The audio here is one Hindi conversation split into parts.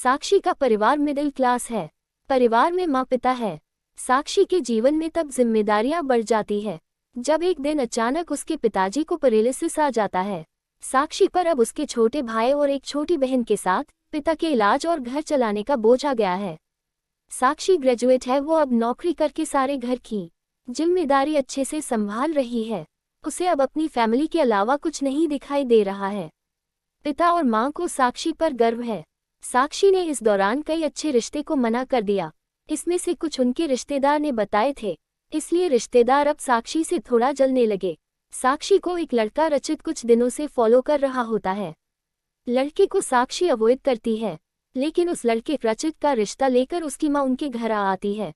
साक्षी का परिवार मिडिल क्लास है। परिवार में माँ पिता है। साक्षी के जीवन में तब जिम्मेदारियां बढ़ जाती है जब एक दिन अचानक उसके पिताजी को पैरालिसिस आ जाता है। साक्षी पर अब उसके छोटे भाई और एक छोटी बहन के साथ पिता के इलाज और घर चलाने का बोझ आ गया है। साक्षी ग्रेजुएट है, वो अब नौकरी करके सारे घर की जिम्मेदारी अच्छे से संभाल रही है। उसे अब अपनी फैमिली के अलावा कुछ नहीं दिखाई दे रहा है। पिता और माँ को साक्षी पर गर्व है। साक्षी ने इस दौरान कई अच्छे रिश्ते को मना कर दिया। इसमें से कुछ उनके रिश्तेदार ने बताए थे, इसलिए रिश्तेदार अब साक्षी से थोड़ा जलने लगे। साक्षी को एक लड़का रचित कुछ दिनों से फॉलो कर रहा होता है। लड़के को साक्षी अवॉइड करती है, लेकिन उस लड़के रचित का रिश्ता लेकर उसकी माँ उनके घर आती है।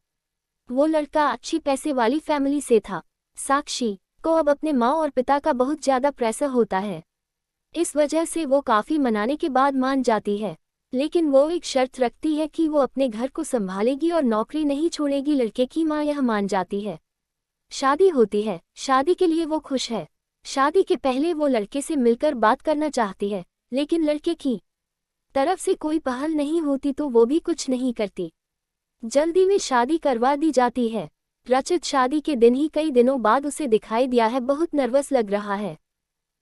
वो लड़का अच्छी पैसे वाली फैमिली से था। साक्षी को अब अपने माँ और पिता का बहुत ज्यादा प्रेशर होता है। इस वजह से वो काफी मनाने के बाद मान जाती है, लेकिन वो एक शर्त रखती है कि वो अपने घर को संभालेगी और नौकरी नहीं छोड़ेगी। लड़के की माँ यह मान जाती है। शादी होती है। शादी के लिए वो खुश है। शादी के पहले वो लड़के से मिलकर बात करना चाहती है, लेकिन लड़के की तरफ से कोई पहल नहीं होती तो वो भी कुछ नहीं करती। जल्दी में शादी करवा दी जाती है। रचित शादी के दिन ही कई दिनों बाद उसे दिखाई दिया है। बहुत नर्वस लग रहा है।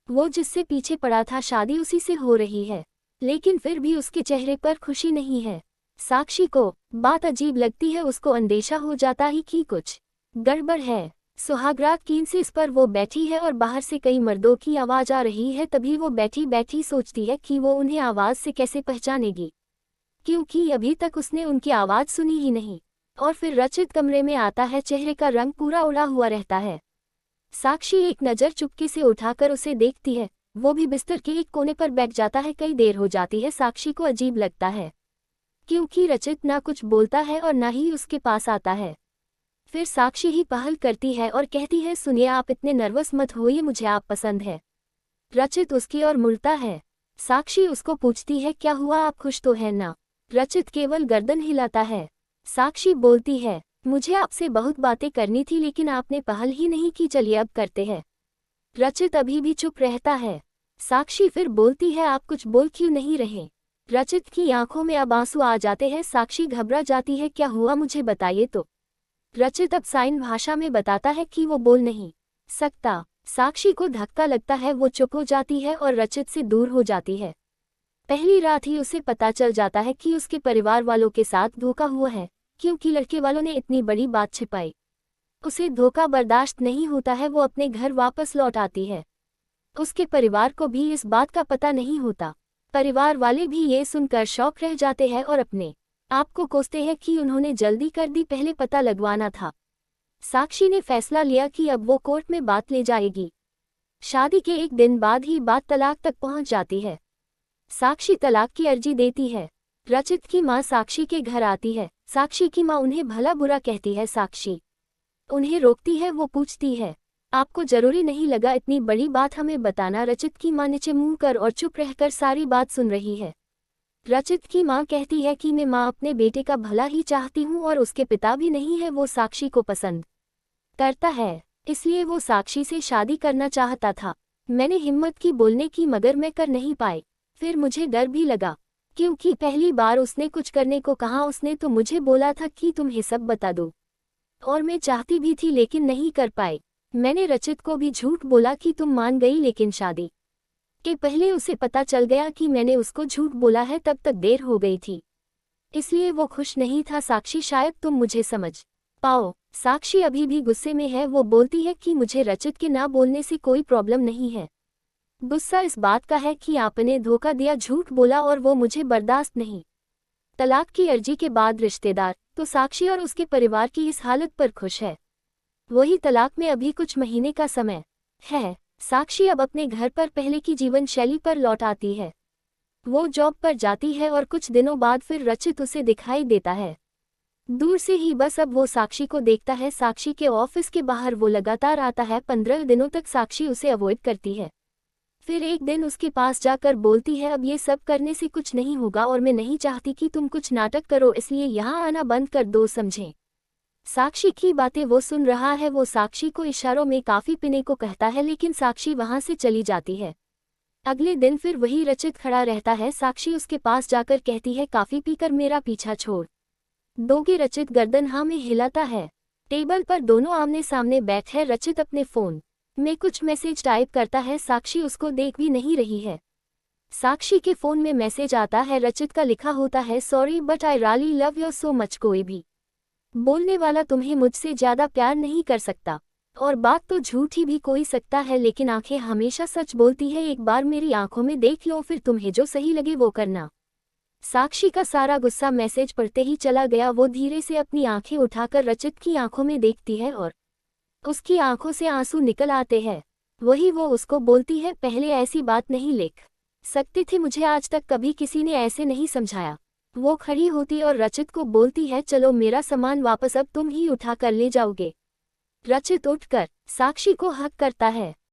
वो जिससे पीछे पड़ा था शादी उसी से हो रही है, लेकिन फिर भी उसके चेहरे पर खुशी नहीं है। साक्षी को बात अजीब लगती है। उसको अंदेशा हो जाता है कि कुछ गड़बड़ है। सुहागरात कीन से इस पर वो बैठी है और बाहर से कई मर्दों की आवाज आ रही है। तभी वो बैठी बैठी सोचती है कि वो उन्हें आवाज से कैसे पहचानेगी, क्योंकि अभी तक उसने उनकी आवाज सुनी ही नहीं। और फिर रचित कमरे में आता है। चेहरे का रंग पूरा उड़ा हुआ रहता है। साक्षी एक नज़र चुपके से उठाकर उसे देखती है। वो भी बिस्तर के एक कोने पर बैठ जाता है। कई देर हो जाती है। साक्षी को अजीब लगता है, क्योंकि रचित ना कुछ बोलता है और ना ही उसके पास आता है। फिर साक्षी ही पहल करती है और कहती है, सुनिए, आप इतने नर्वस मत होइए, मुझे आप पसंद है। रचित उसकी ओर मुड़ता है। साक्षी उसको पूछती है, क्या हुआ, आप खुश तो है ना? रचित केवल गर्दन हिलाता है। साक्षी बोलती है, मुझे आपसे बहुत बातें करनी थी, लेकिन आपने पहल ही नहीं की, चलिए अब करते हैं। रचित अभी भी चुप रहता है। साक्षी फिर बोलती है, आप कुछ बोल क्यों नहीं रहे? रचित की आंखों में अब आंसू आ जाते हैं। साक्षी घबरा जाती है, क्या हुआ, मुझे बताइए तो। रचित अब साइन भाषा में बताता है कि वो बोल नहीं सकता। साक्षी को धक्का लगता है। वो चुप हो जाती है और रचित से दूर हो जाती है। पहली रात ही उसे पता चल जाता है कि उसके परिवार वालों के साथ धोखा हुआ है, क्योंकि लड़के वालों ने इतनी बड़ी बात छिपाई। उसे धोखा बर्दाश्त नहीं होता है। वो अपने घर वापस लौट आती है। उसके परिवार को भी इस बात का पता नहीं होता। परिवार वाले भी ये सुनकर शॉक रह जाते हैं और अपने आप को कोसते हैं कि उन्होंने जल्दी कर दी, पहले पता लगवाना था। साक्षी ने फैसला लिया कि अब वो कोर्ट में बात ले जाएगी। शादी के एक दिन बाद ही बात तलाक तक पहुंच जाती है। साक्षी तलाक की अर्जी देती है। रचित की माँ साक्षी के घर आती है। साक्षी की माँ उन्हें भला बुरा कहती है। साक्षी उन्हें रोकती है। वो पूछती है, आपको जरूरी नहीं लगा इतनी बड़ी बात हमें बताना? रचित की माँ नीचे मुंह कर और चुप रहकर सारी बात सुन रही है। रचित की माँ कहती है कि मैं माँ अपने बेटे का भला ही चाहती हूँ और उसके पिता भी नहीं है। वो साक्षी को पसंद करता है, इसलिए वो साक्षी से शादी करना चाहता था। मैंने हिम्मत की बोलने की, मगर मैं कर नहीं पाई। फिर मुझे डर भी लगा, क्योंकि पहली बार उसने कुछ करने को कहा। उसने तो मुझे बोला था कि तुम्हें सब बता दो, और मैं चाहती भी थी लेकिन नहीं कर पाई। मैंने रचित को भी झूठ बोला कि तुम मान गई, लेकिन शादी के पहले उसे पता चल गया कि मैंने उसको झूठ बोला है। तब तक देर हो गई थी, इसलिए वो खुश नहीं था। साक्षी, शायद तुम मुझे समझ पाओ। साक्षी अभी भी गुस्से में है। वो बोलती है कि मुझे रचित के ना बोलने से कोई प्रॉब्लम नहीं है। गुस्सा इस बात का है कि आपने धोखा दिया, झूठ बोला, और वो मुझे बर्दाश्त नहीं। तलाक की अर्जी के बाद रिश्तेदार तो साक्षी और उसके परिवार की इस हालत पर खुश है। वही तलाक में अभी कुछ महीने का समय है। साक्षी अब अपने घर पर पहले की जीवन शैली पर लौट आती है। वो जॉब पर जाती है और कुछ दिनों बाद फिर रचित उसे दिखाई देता है, दूर से ही बस। अब वो साक्षी को देखता है। साक्षी के ऑफिस के बाहर वो लगातार आता है। 15 दिनों तक साक्षी उसे अवॉइड करती है। फिर एक दिन उसके पास जाकर बोलती है, अब ये सब करने से कुछ नहीं होगा और मैं नहीं चाहती कि तुम कुछ नाटक करो, इसलिए यहाँ आना बंद कर दो, समझे? साक्षी की बातें वो सुन रहा है। वो साक्षी को इशारों में काफी पीने को कहता है, लेकिन साक्षी वहां से चली जाती है। अगले दिन फिर वही रचित खड़ा रहता है। साक्षी उसके पास जाकर कहती है, काफी पीकर मेरा पीछा छोड़ दोगे? रचित गर्दन हाँ में हिलाता है। टेबल पर दोनों आमने सामने बैठे। रचित अपने फोन में कुछ मैसेज टाइप करता है। साक्षी उसको देख भी नहीं रही है। साक्षी के फोन में मैसेज आता है। रचित का लिखा होता है, sorry but I really love you so much. कोई भी बोलने वाला तुम्हें मुझसे ज्यादा प्यार नहीं कर सकता, और बात तो झूठी भी कोई सकता है, लेकिन आंखें हमेशा सच बोलती है। एक बार मेरी आंखों में देख लो, फिर तुम्हें जो सही लगे वो करना। साक्षी का सारा गुस्सा मैसेज पढ़ते ही चला गया। वो धीरे से अपनी आंखें उठाकर रचित की आंखों में देखती है और उसकी आंखों से आंसू निकल आते हैं। वही वो उसको बोलती है, पहले ऐसी बात नहीं लिख सकती थी मुझे, आज तक कभी किसी ने ऐसे नहीं समझाया। वो खड़ी होती और रचित को बोलती है, चलो मेरा सामान वापस अब तुम ही उठा कर ले जाओगे। रचित उठकर साक्षी को हक करता है।